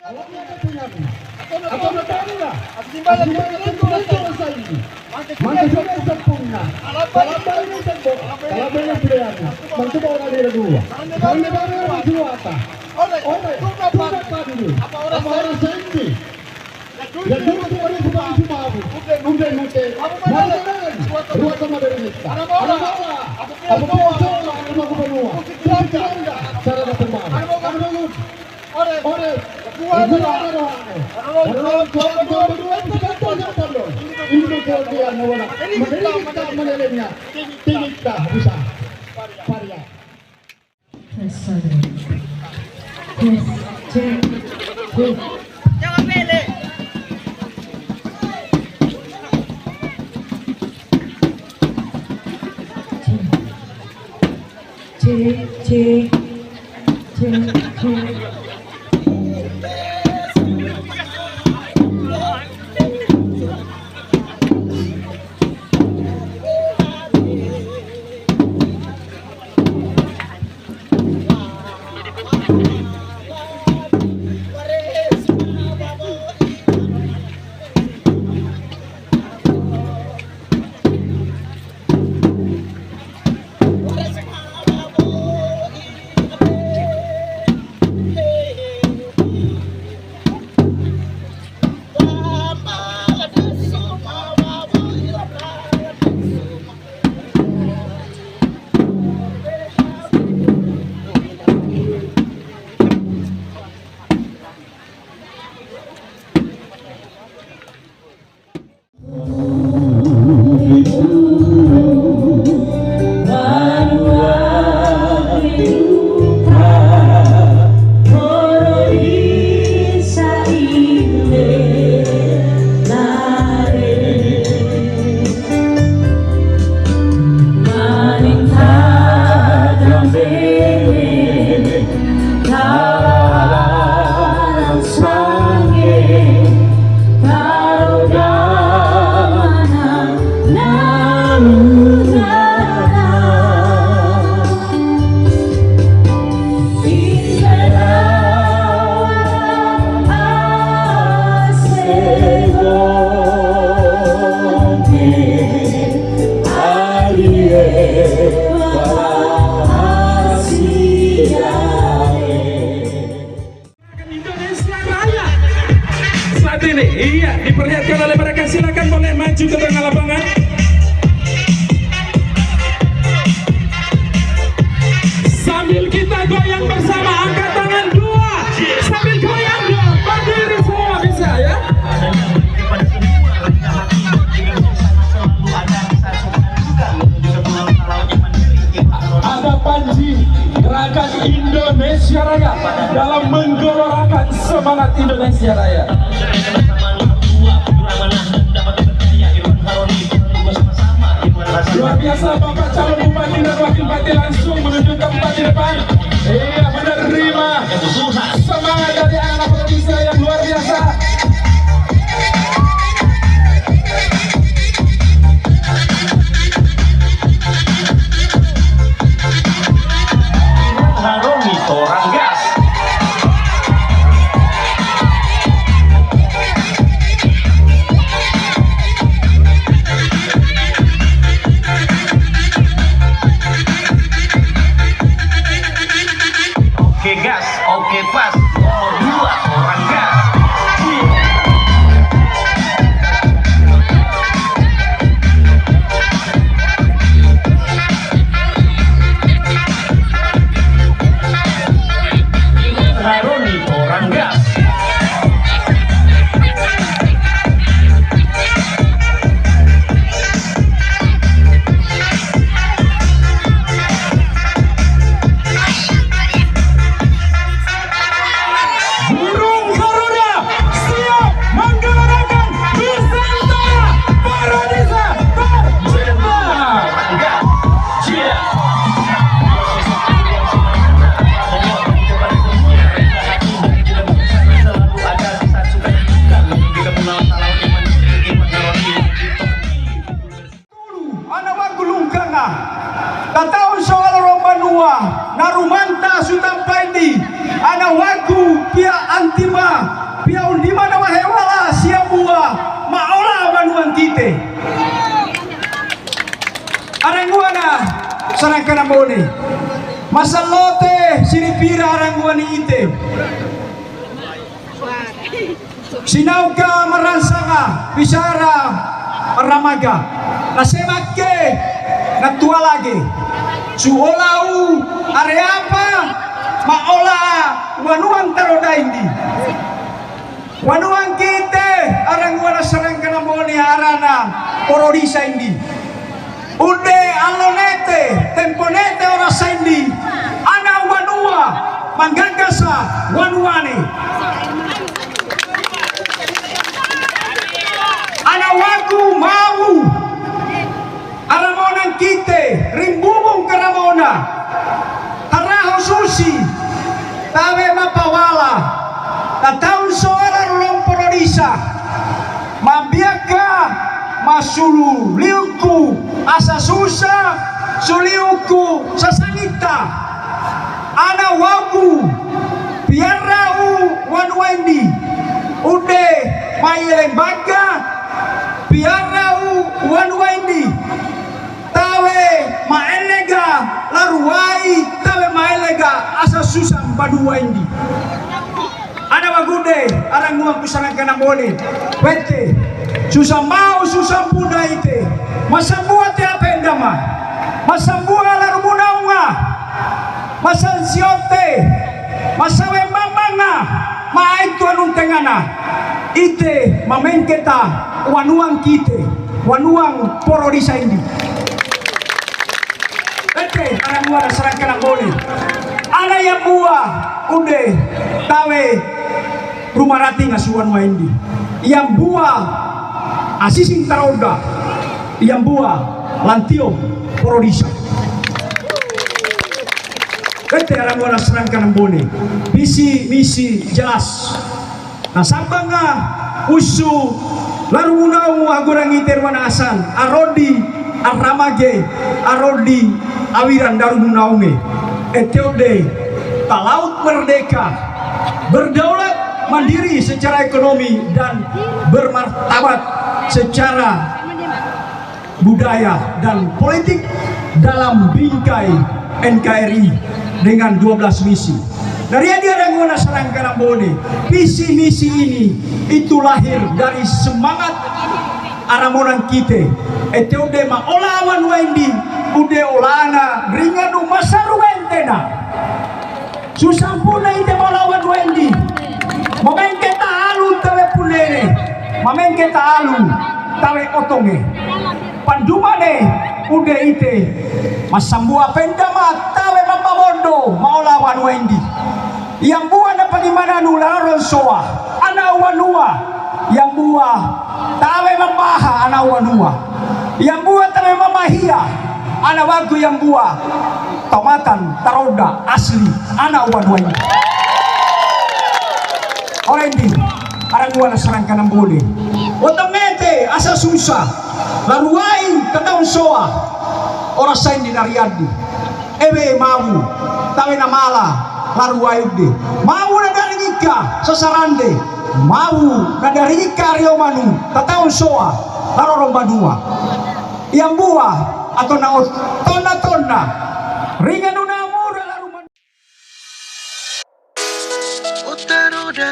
Atau bertanya, simbalan itu selesai. Maka sudah sempurna. Kalau ini tembok, kalau ini pilihan, mencoba orang dia dua. Kalau ini baru orang dua apa? Tunggu dulu. Apa orang sendiri? Dan dulu tu orang sebagai semua. Mungkin. Mana? Dua sama dari kita. Ada bola. Apa bola? Lima benua. Cara bertembak. Ore. Ini kemudian mana? Mereka menelitnya. Tidak bisa. Varian. Jangan pilih. C. Iya, diperlihatkan oleh mereka. Silakan boleh maju ke tengah lapangan. Sambil kita goyang bersama, angkat tangan dua. Sambil goyang dua, berdiri semua bisa ya. Ada Panji, gerakan Indonesia Raya dalam menggelorakan semangat Indonesia Raya. Luar biasa Bapak calon bupati dan wakil bupati langsung menuju tempat di depan. Iya, menerima semangat dari anak provinsi yang luar biasa. Haroni orang gas. Oke gas, oke pas, nomor 2. sarangkana mone masalote sinipira arangwani ite sinauka maransanga pisara ramaga nasemakke natua lagi suolau areapa maola wanuang taroda indi wanuang kite arangwana sarangkana mone arana porodisa indi ude alonete temponete ora sendi ana wanua manggagasa wanuane ana waku mau aramonan kite rimbubung karamona taraho susi tawe mapawala tataun soara lomporodisa mabiaka masulu liuku asa susah suliuku sasangita ana waku piarau wanwendi ude mailembaga piarau wanwendi tawe maelega laruai tawe maelega asa susah baduwendi ana wagude arang nuang kusarangkana mone wete susah mau susah puna ite masambua te apendama masambua larumunanga masansiote masawe mamanga maaitu anung tengana ite mamengketa wanuang kite wanuang porodisa ini ete arang nuang sarangkana mone ana yang buah ude tawe rumah rati ngasuan waindi yang buah asisin taroda yang buah lantio porodisa kete arang wana serangkan bone misi jelas nah sabanga usu lalu munau agorang iterwana asan arodi arramage arodi awiran daru munaume eteode talaut merdeka berdaulat mandiri secara ekonomi dan bermartabat secara budaya dan politik dalam bingkai NKRI dengan 12 misi. Dari yang guna sarangkana bone, misi-misi ini itu lahir dari semangat aramonan kita. Eteude ma olawan wendi, ude olana ringanu masaru wentena. Susampuna ite molawan wendi. Momen kita alu tawe punene, momen kita alu tawe otonge. Pandumane ude ite masambua pendama tawe mapamondo maolawan wendi. Yang buah na pagimana nularon soa ana wanua yang buah tawe mapaha ana wanua yang buah tawe mamahia ana wagu yang buah tomatan taroda asli ana wanua ini orendi arang buah na sarangkan ang bole otomete asa susah laruain kataon soa orasain di nariadi ewe mamu tawe na mala laru ayude mau nadari ika sasarande mau nadari ika rio manu tataon soa larorong badua yang buah atau naot tona ringan unamura laru manu utaruda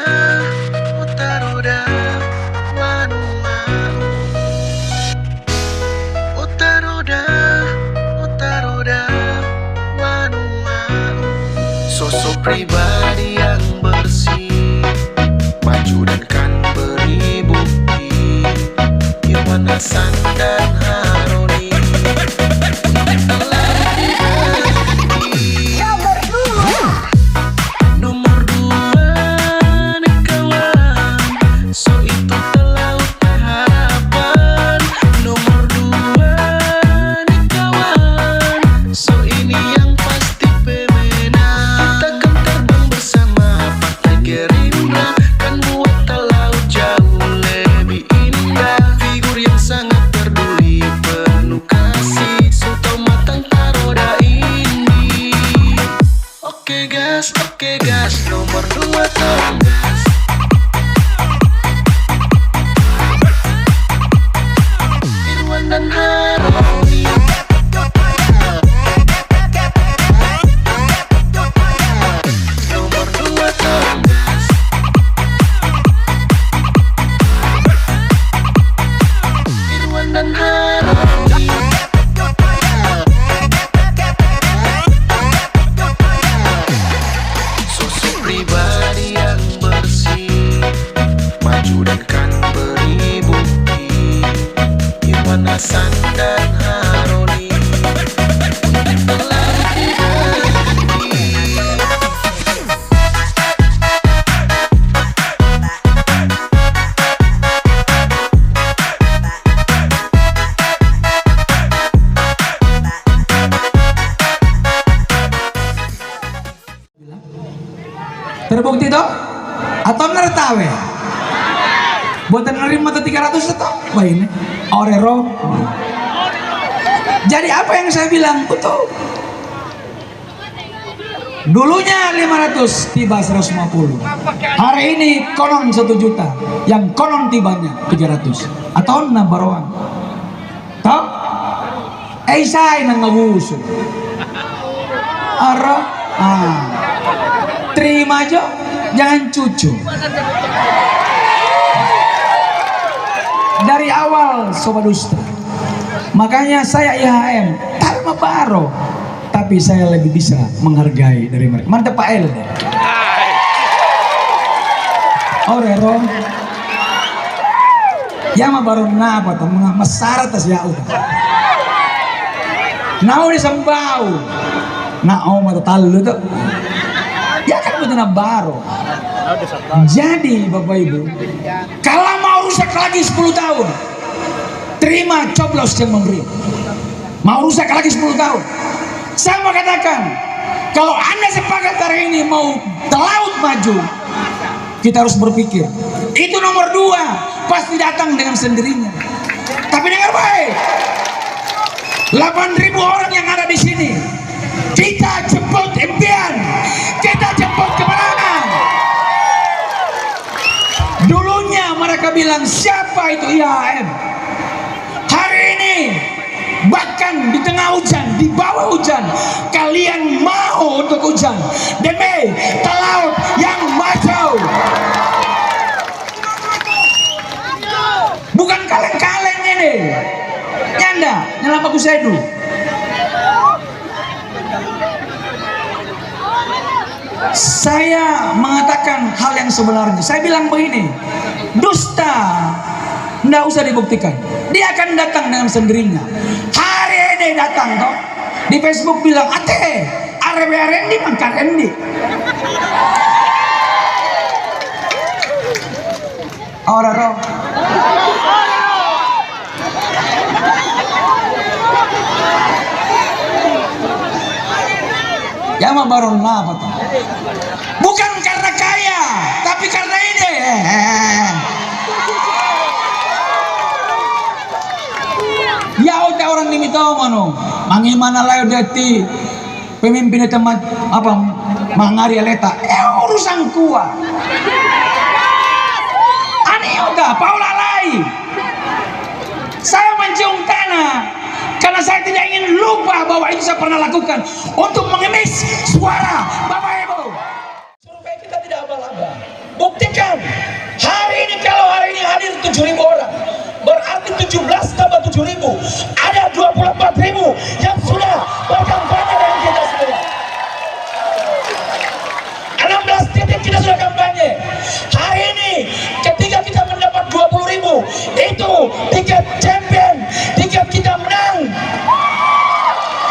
manu utaruda manu sosok pribadi yang bersih, maju dan kan beri bukti, Irwan Hasan dan Haroni. Nomor 2 nih kawan, so itu terlaut harapan. Nomor 2 nih kawan, so ini yang pasti pemenang. Takkan terbang toh? Atau nertawe? Buatan nerima 300 toh? Wah ini orero. Jadi apa yang saya bilang betul. Dulunya 500 tiba 150. Hari ini konon 1 juta. Yang konon tibanya 300. Atau nabaroan. Toh? Saya nang ngabuso. Ara, terima aja, jangan cucu. Dari awal sobat dusta. Makanya saya IHM tanpa baro, tapi saya lebih bisa menghargai dari mereka. Mantap Pak El. Orero. Ya mah baru napa tuh masara tas ya udah. Nau di sembau. Nau mata talu tuh. Ya kan betul baro. Jadi Bapak Ibu, kalau mau rusak lagi 10 tahun, terima coblos yang memberi. Mau rusak lagi 10 tahun. Saya mau katakan, kalau Anda sepakat hari ini mau terlaut maju, kita harus berpikir. Itu nomor 2 pasti datang dengan sendirinya. Tapi dengar baik, 8.000 orang yang ada di sini, kita jemput impian, kita jemput kemenangan. Dulunya mereka bilang siapa itu IHM. Hari ini bahkan di tengah hujan, di bawah hujan, kalian mau untuk hujan demi Talaut yang maju. Bukan kaleng-kaleng ini. Nyanda, nyala bagus saya dulu. Saya mengatakan hal yang sebenarnya. Saya bilang begini, dusta nggak usah dibuktikan. Dia akan datang dengan sendirinya. Hari ini datang toh. Di Facebook bilang, ate, arendi mangkarendi. Orang ya mah baru apa tuh? Bukan karena kaya, tapi karena ini. Ya udah orang ini tahu mano, mana lah dati pemimpin tempat apa mangari leta, urusan kuat. Ani udah Paula lai. Saya mencium tanah. Karena saya tidak ingin lupa bahwa itu saya pernah lakukan untuk mengemis suara Bapak Ibu. Supaya kita tidak abal-abal. Buktikan hari ini, kalau hari ini hadir 7.000 orang, berarti 17 tambah 7.000 ada 24.000 yang sudah berkampanye dengan kita semua. 16 titik kita sudah kampanye. Hari ini ketika kita mendapat 20.000, itu tiket champion, tiket kita menang.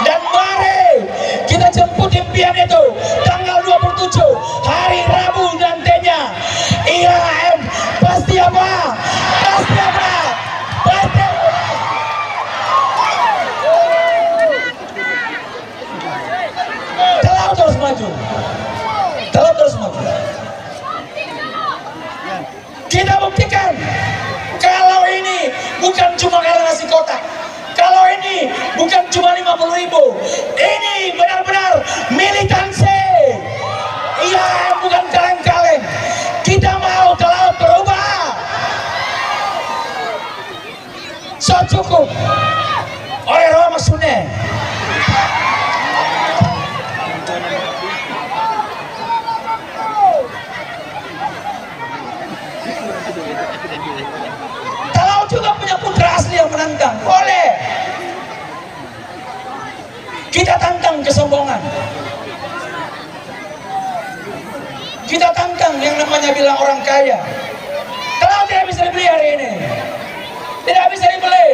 Dan mari kita jemput impian itu tanggal 27 hari Rabu nantinya. IHM pasti apa? Pasti apa? Pasti apa? Talaut terus maju. Talaut terus maju. Kita buktikan kalau ini bukan cuma karena nasi kotak, kalau ini bukan cuma 50.000, ini benar-benar militansi. Iya, bukan kaleng-kaleng. Kita mau Talaut berubah. So cukup oleh Roma Sune. Talaut juga punya putra asli yang menantang, boleh. Kita tantang kesombongan. Kita tantang yang namanya bilang orang kaya. Talaut tidak bisa dibeli hari ini. Tidak bisa dibeli.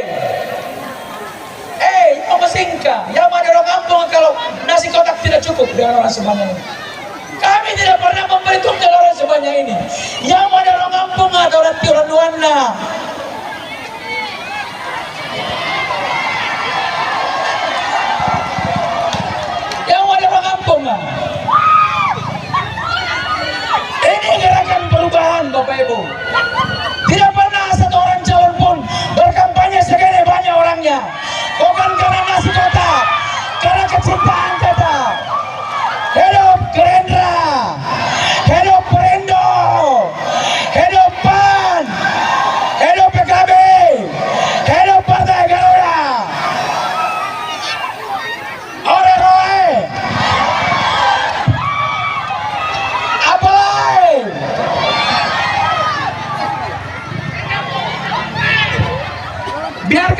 Mau mesingka, yang ada orang kampung kalau nasi kotak tidak cukup dengan orang sebanyak ini. Kami tidak pernah memperhitungkan orang sebanyak ini. Yang ada orang kampung atau orang Tiruanwana. Yang ada orang kampung. Ini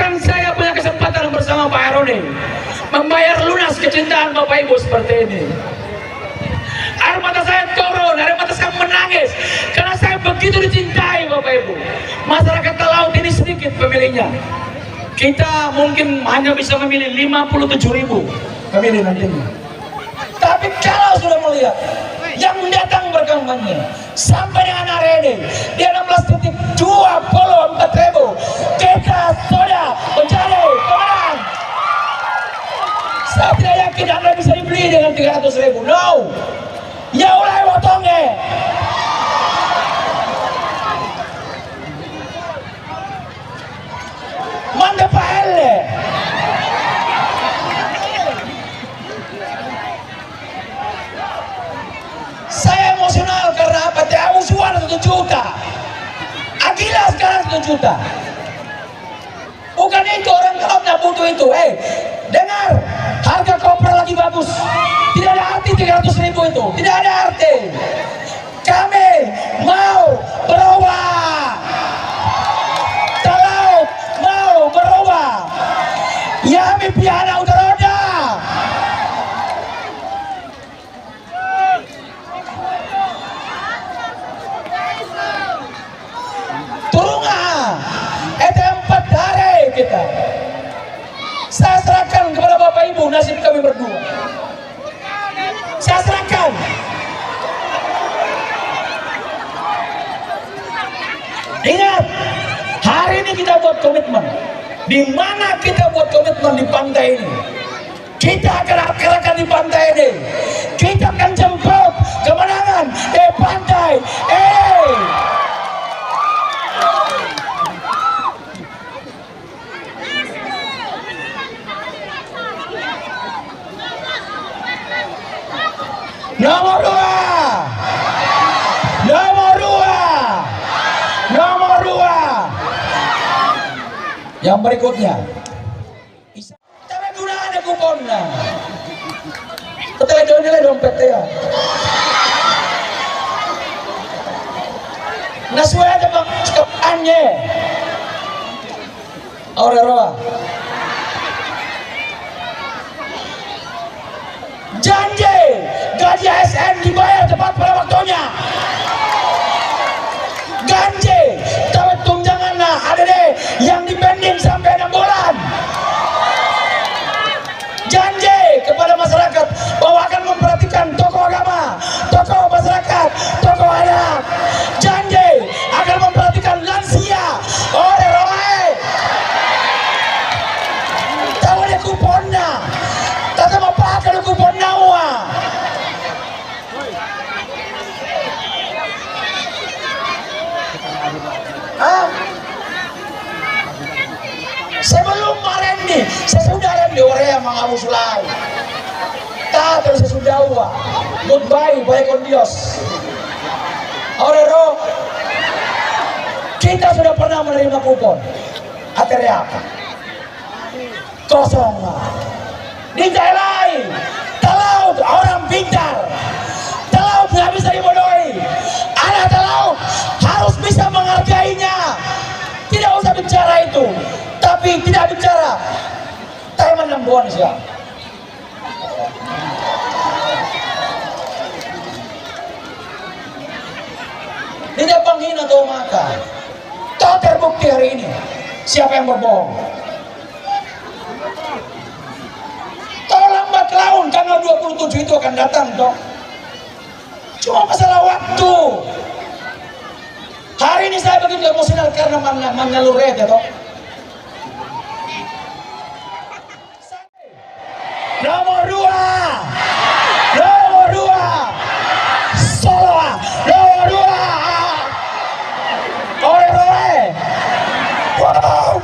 Bahkan saya punya kesempatan bersama Pak Heroni membayar lunas kecintaan Bapak Ibu seperti ini. Air mata saya turun, air mata saya menangis karena saya begitu dicintai Bapak Ibu. Masyarakat Talaut ini sedikit pemilihnya. Kita mungkin hanya bisa memilih 57.000 pemilih nantinya. Tapi kalau sudah melihat yang datang berkampanye sampai dengan hari ini di 16.24.000, kita sudah menjadi pemenang. Saya tidak yakin Anda bisa dibeli dengan 300.000. No. Ya ulai wotongnya. Mantap Pak Elle. Saya emosional karena apa? Tiap usuan 1 juta. Akila sekarang 1 juta. Bukan itu, orang kalau nggak butuh itu. Dengar, harga kopra lagi bagus. Tidak ada arti 300.000 itu. Tidak ada arti. Kami mau berubah. Talaut mau berubah. Ya mimpiana udah roda. Turunga. Itu 4 hari kita. Saya serahkan kepada Bapak Ibu nasib kami berdua. Saya serahkan. Ingat, hari ini kita buat komitmen. Di mana kita buat komitmen di pantai ini? Kita akan akalkan di pantai ini. Kita akan jemput kemenangan di pantai ini. Nomor 2. Yang berikutnya, tapi guna ada kuponnya. Betul nilai dompetnya. Ya. Nasuai ada bang sekopannya. Aurora. Janji gaji ASN dibayar tepat pada waktunya. Janji tapi tunjangan ada deh yang dipending sampai 6 bulan. Janji kepada masyarakat bahwa akan memperhatikan tokoh agama, tokoh masyarakat, tokoh adat. Janji akan memperhatikan lansia. Roe. Tahu ada kuponnya. Tata mau pakai kupon nawa. Sebelum Marendi, sesudah Rendi Orea mengamu sulai. Tak terus sesudah wa. Goodbye, bye con Dios. Orero, kita sudah pernah menerima kupon. Akhirnya apa? Kosong. Dijalai. Talaut orang pintar. Talaut nggak bisa dibodohi. Anak Talaut harus bisa menghargainya. Tidak usah bicara itu. Tapi tidak bicara Taiman 6 bulan siap. Tidak penghina atau maka. Tahu terbukti hari ini siapa yang berbohong. Tahu lambat laun tanggal 27 itu akan datang toh. Cuma masalah waktu. Hari ini saya begitu emosional karena menyaluret ya toh. Nomor 2 Solo. Nomor 2 Roe. Wow.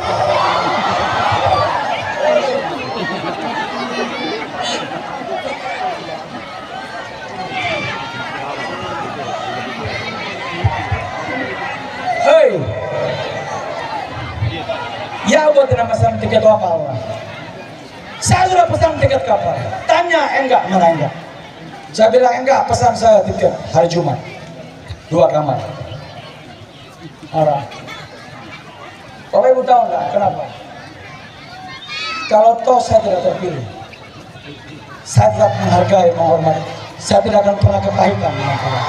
Hei. Ya buat pesan tiket apa? Saya sudah pesan tiket kapal. Tanya enggak, mana enggak? Saya bilang enggak, pesan saya tiket hari Jumat 2 kamar. Bapak Ibu tahu enggak kenapa? Kalau toh saya tidak terpilih, saya tetap menghargai, menghormati. Saya tidak akan pernah kepahitan dengan kalian.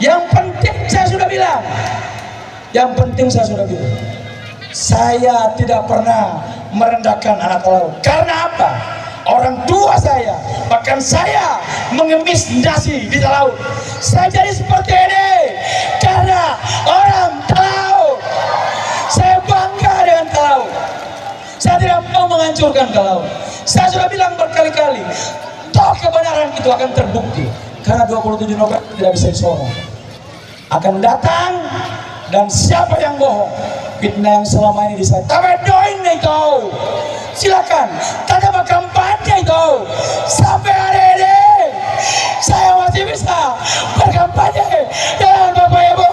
Yang penting saya sudah bilang, saya tidak pernah merendahkan anak laut. Karena apa? Orang tua saya, bahkan saya mengemis nasi di laut. Saya jadi seperti ini karena orang laut. Saya bangga dengan laut. Saya tidak mau menghancurkan laut. Saya sudah bilang berkali-kali, toh kebenaran itu akan terbukti. Karena 27 November tidak bisa disorong. Akan datang, dan siapa yang bohong, fitnah yang selama ini disayat, tapi doain itu, silakan, tanda kampanye itu, sampai hari ini saya masih bisa berkampanye dengan Bapak Ibu.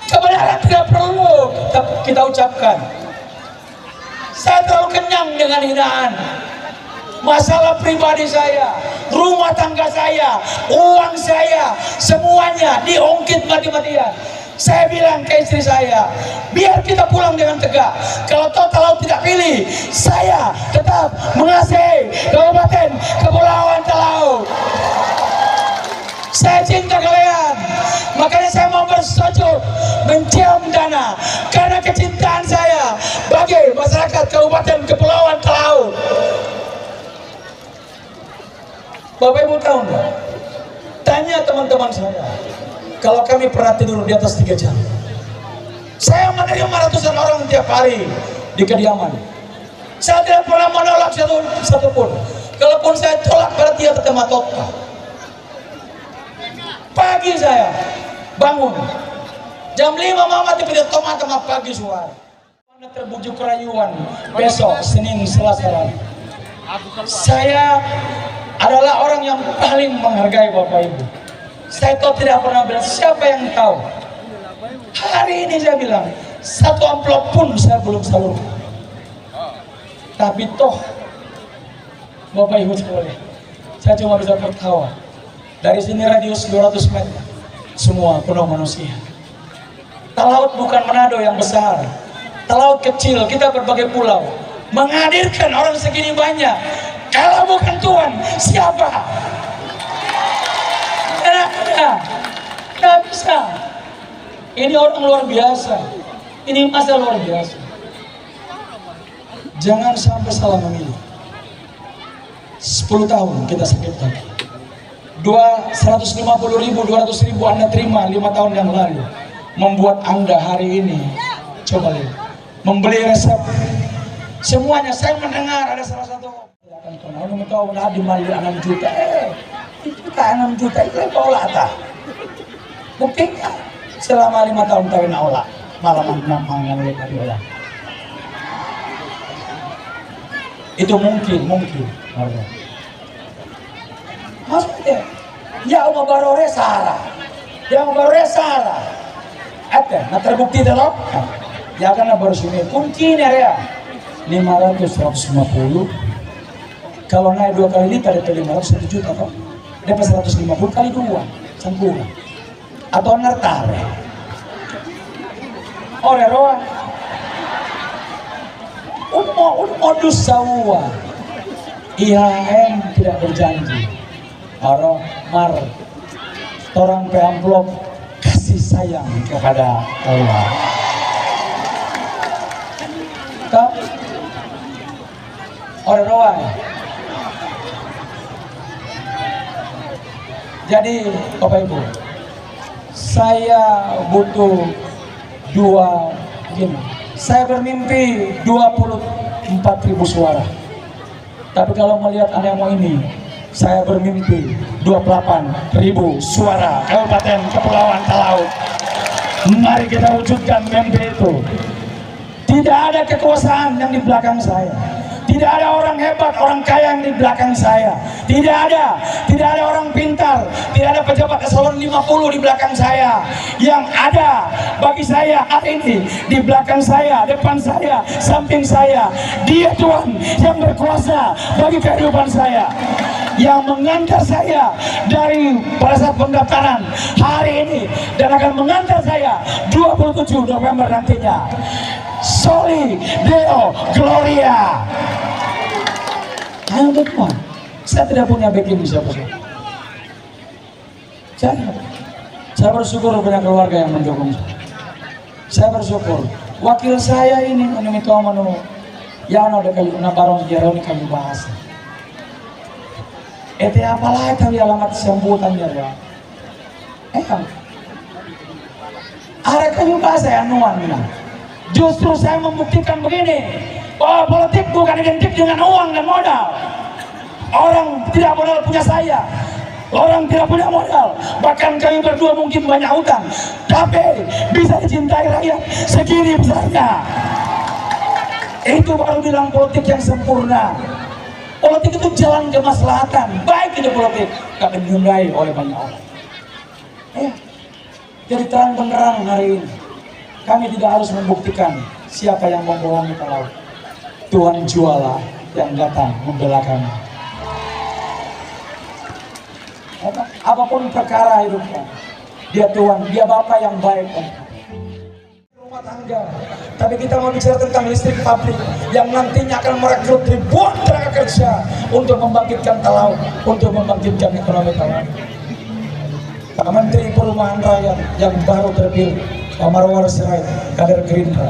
Kebenaran tidak perlu kita ucapkan. Saya terlalu kenyang dengan hinaan. Masalah pribadi saya, rumah tangga saya, uang saya, semuanya diungkit mati-matian. Saya bilang ke istri saya, biar kita pulang dengan tegak. Kalau total tidak pilih, saya tetap mengasihi Kabupaten Kepulauan Talaut. Saya cinta kalian, makanya saya mau bersujud mencium dana karena kecintaan saya bagi masyarakat Kabupaten Kepulauan Talaut. Bapak Ibu tahu enggak? Tanya teman-teman saya, kalau kami pernah tidur di atas 3 jam. Saya menerima ratusan orang tiap hari di kediaman. Saya tidak pernah menolak satu pun. Kalaupun saya tolak berarti ya tetap matota. Pagi saya bangun jam 5 mama dipilih tomat sama pagi suara. Mana terbujuk rayuan besok Senin Selasa lalu. Saya adalah orang yang paling menghargai Bapak Ibu. Saya tahu tidak pernah bilang siapa yang tahu. Hari ini saya bilang 1 amplop pun saya belum salurkan. Tapi toh Bapak Ibu sekalian, saya cuma bisa tertawa. Dari sini radius 200 meter, semua penuh manusia. Talaut bukan Manado yang besar. Talaut kecil, kita berbagai pulau. Menghadirkan orang segini banyak. Kalau bukan Tuhan, siapa? Tidak bisa. Ini orang luar biasa. Ini masa luar biasa. Jangan sampai salah memilih. 10 tahun kita sakit lagi. 150.000, 200.000 Anda terima 5 tahun yang lalu. Membuat Anda hari ini, coba lihat, membeli resep. Semuanya saya mendengar ada salah satu akan pernah tahu di mali 6 juta. Itu tak 6 juta itu olah tak. Buktinya selama 5 tahun kawin olah malam yang lepas olah. Itu mungkin. Maksudnya, ya mau baru resara, ada, nah terbukti dalam, ya karena baru sini kuncinya ya, 500-150, kalau naik 2 kali lipat itu 500 1 juta toh, dapat 150 kali 2, sempurna, atau nertare, roa, modus sawa, IHM tidak berjanji. Mar, orang amplop kasih sayang kepada Allah. Orang roa. Jadi Bapak Ibu, saya butuh 2 gini. Saya bermimpi 24.000 suara. Tapi kalau melihat anemo ini, saya bermimpi 28.000 suara Kabupaten Kepulauan Talaut. Mari kita wujudkan mimpi itu. Tidak ada kekuasaan yang di belakang saya. Tidak ada orang hebat, orang kaya yang di belakang saya. Tidak ada orang pintar, tidak ada pejabat eselon 50 di belakang saya. Yang ada bagi saya hari ini di belakang saya, depan saya, samping saya. Dia Tuhan yang berkuasa bagi kehidupan saya, yang mengantar saya dari pada saat pendaftaran hari ini dan akan mengantar saya 27 November nantinya. Soli Deo Gloria. Ayo teman, saya tidak punya backing siapa. Saya bersyukur punya keluarga yang mendukung saya. Bersyukur wakil saya ini menurut manu yang ada kali barong jarang kami bahas. Apalah kali alamat sambutannya ya. Ada kami bahas ya anuan. Justru saya membuktikan begini, bahwa politik bukan identik dengan uang dan modal. Orang tidak modal punya saya, orang tidak punya modal, bahkan kami berdua mungkin banyak utang, tapi bisa dicintai rakyat segini besarnya. Itu baru bilang politik yang sempurna. Politik itu jalan kemaslahatan, baik itu politik, gak dinilai oleh banyak orang. Jadi terang benderang hari ini, kami tidak harus membuktikan siapa yang membohongi Talaut. Tuhan jualah yang datang membela kami. Apapun perkara hidupnya, dia Tuhan, dia Bapa yang baik. Rumah tangga, tapi kita mau bicara tentang listrik pabrik yang nantinya akan merekrut ribuan tenaga kerja untuk membangkitkan Talaut, untuk membangkitkan ekonomi Talaut. Pak Menteri Perumahan Rakyat yang baru terpilih, Pak Marwar Sirait, kader Gerindra,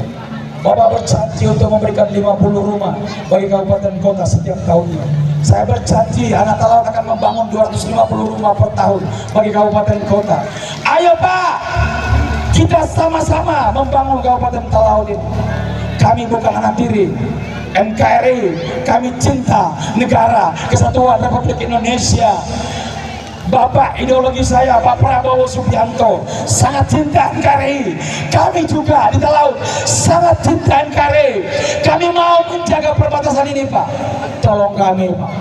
Bapak berjanji untuk memberikan 50 rumah bagi kabupaten kota setiap tahunnya. Saya berjanji anak Talaut akan membangun 250 rumah per tahun bagi kabupaten kota. Ayo Pak, kita sama-sama membangun kabupaten Talaut ini. Kami bukan anak tiri NKRI, kami cinta negara kesatuan Republik Indonesia. Bapak ideologi saya, Pak Prabowo Subianto, sangat cinta NKRI. Kami juga di Talaut sangat cinta NKRI. Kami mau menjaga perbatasan ini Pak. Tolong kami Pak,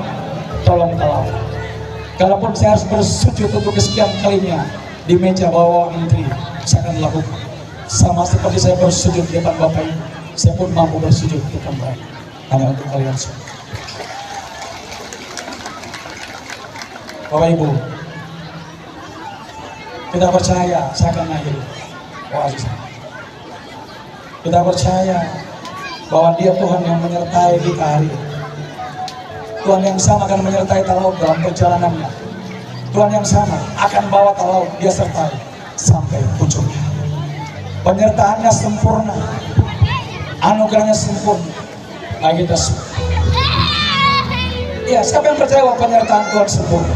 tolong Talaut. Kalaupun saya harus bersujud untuk kesekian kalinya di meja bawah menteri, saya akan lakukan. Sama seperti saya bersujud di depan Bapak ini, saya pun mampu bersujud di depan Bapak. Hanya untuk kalian semua. Bapak Ibu, kita percaya saya akan mengakhiri oasis. Kita percaya bahwa Dia Tuhan yang menyertai kita hari ini. Tuhan yang sama akan menyertai Talaut dalam perjalanannya. Tuhan yang sama akan bawa Talaut, Dia sertai sampai ujungnya. Penyertaannya sempurna, anugerahnya sempurna bagi kita semua. Ya, siapa yang percaya bahwa penyertaan Tuhan sempurna?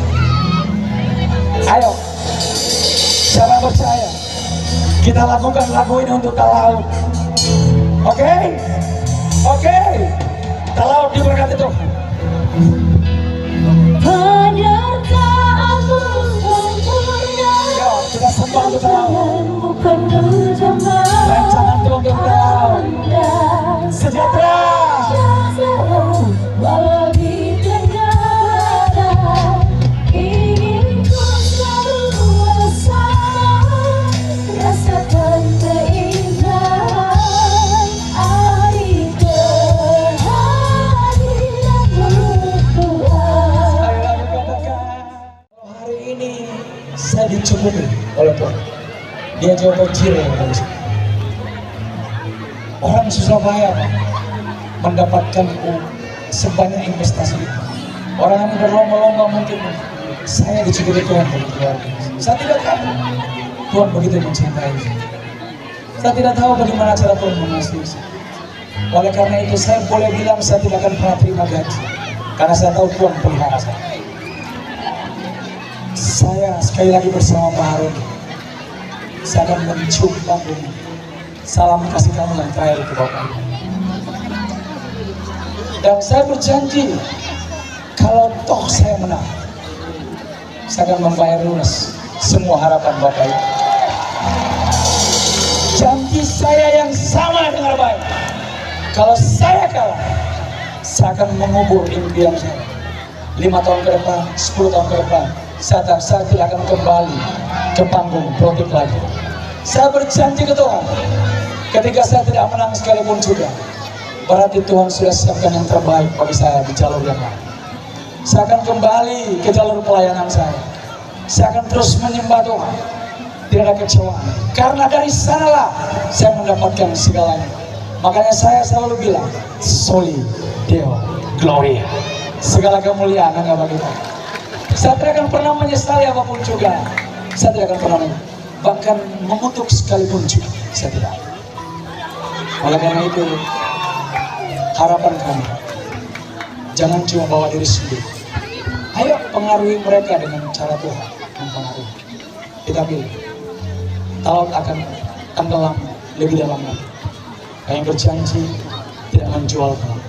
Ayo, siapa yang percaya? Kita lakukan lagu ini untuk Talaut. Oke? Oke. Talaut diberkati Tuhan. Penyertaanmu sempurna, Yo, kita sembah untuk Talaut. bukan zaman Rancangan Tuhan untuk Talaut. Sejahtera. walau di negara ingin ku selalu bersama, rasakan keindahan hari kehadiranmu Tuhan. Ayo katakan, hari ini saya dicukupi oleh Tuhan. Dia jauh kecil orang Surabaya mendapatkan sebanyak investasi. Orang yang berlomba-lomba mungkin saya dicukupi Tuhan dari keluarga. Saya tidak tahu Tuhan begitu mencintai saya. Saya tidak tahu bagaimana cara Tuhan mengasihi saya. Oleh karena itu saya boleh bilang saya tidak akan pernah terima gaji, karena saya tahu Tuhan pelihara saya. Saya sekali lagi bersama Pak Harun, saya akan mencium panggung salam kasih kamu yang terakhir ke Bapak Ibu. Dan saya berjanji, kalau toh saya menang, saya akan membayar lunas semua harapan Bapak Ibu. Janji saya yang sama dengan baik. Kalau saya kalah, saya akan mengubur impian saya. 5 tahun ke depan, 10 tahun ke depan, saya tidak akan kembali ke panggung politik lagi. Saya berjanji ke Tuhan, ketika saya tidak menang sekalipun juga, berarti Tuhan sudah siapkan yang terbaik bagi saya di jalur yang lain. Saya akan kembali ke jalur pelayanan saya. Saya akan terus menyembah Tuhan, tidak ada kecewaan. Karena dari sanalah saya mendapatkan segalanya. Makanya saya selalu bilang, Soli Deo Gloria. Segala kemuliaan hanya bagi Tuhan. Saya tidak akan pernah menyesali apapun juga. Saya tidak akan pernah bahkan mengutuk sekalipun juga. Saya tidak. Oleh karena itu, harapan kami, jangan cuma bawa diri sendiri. Ayo pengaruhi mereka dengan cara Tuhan mempengaruhi. Kita pilih. Laut akan tenggelam lebih dalam lagi. Kami berjanji tidak menjual kamu.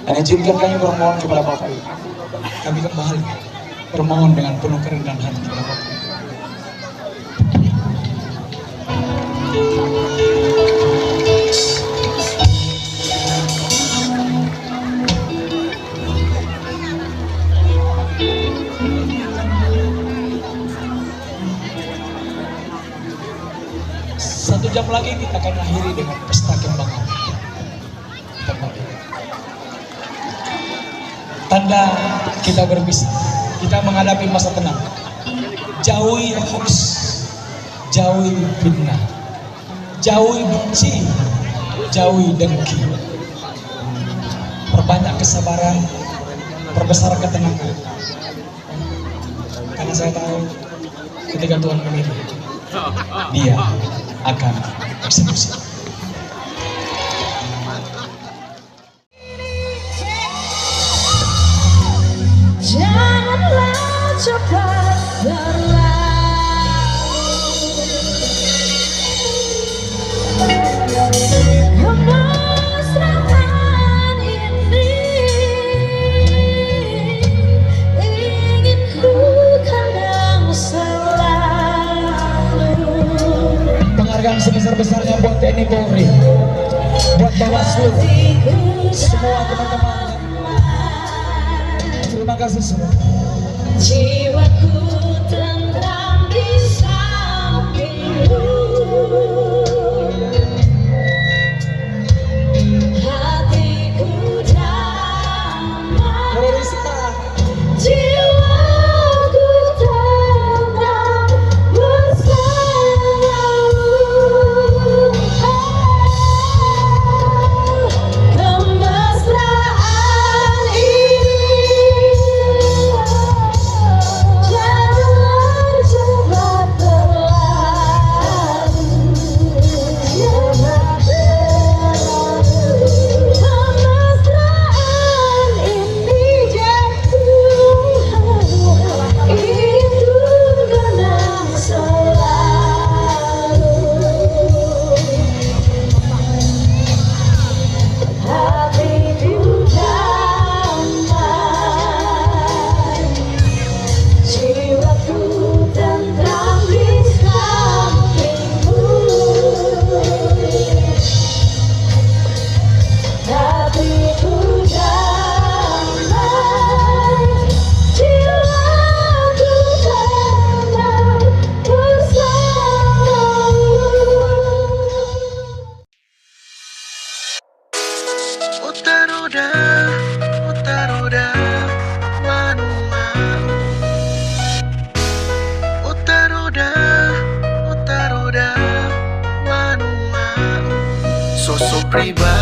Dan izinkan kami bermohon kepada Bapak Ibu. Kami kembali bermohon dengan penuh kerendahan hati kepada Bapak Ibu. Satu jam lagi kita akan akhiri dengan pesta kembang api. Tanda kita berpisah, kita menghadapi masa tenang. Jauhi hoax, jauhi fitnah, jauhi benci, jauhi dengki. Perbanyak kesabaran, perbesar ketenangan. Karena saya tahu ketika Tuhan memilih, Dia akan eksekusi. Janganlah cepat berlalu. Kemesraan ini ingin ku kenang selalu. Penghargaan sebesar-besarnya buat TNI Polri, buat Bawaslu, semua teman-teman. Terima kasih semua. Jiwaku tentram di sampingmu, hatiku damai, jiwaku tentram bersamamu. Kemesraan ini jangan cepat berlalu, cepat berlalu. Kemesraan ini jatuh, ingin ku kenang selalu. Hatiku damai, jiwaku tentram di sampingmu. Hatiku damai, jiwaku tenang bersamamu. Utaroda, manuma. Utaroda, manuma. Sosok pribadi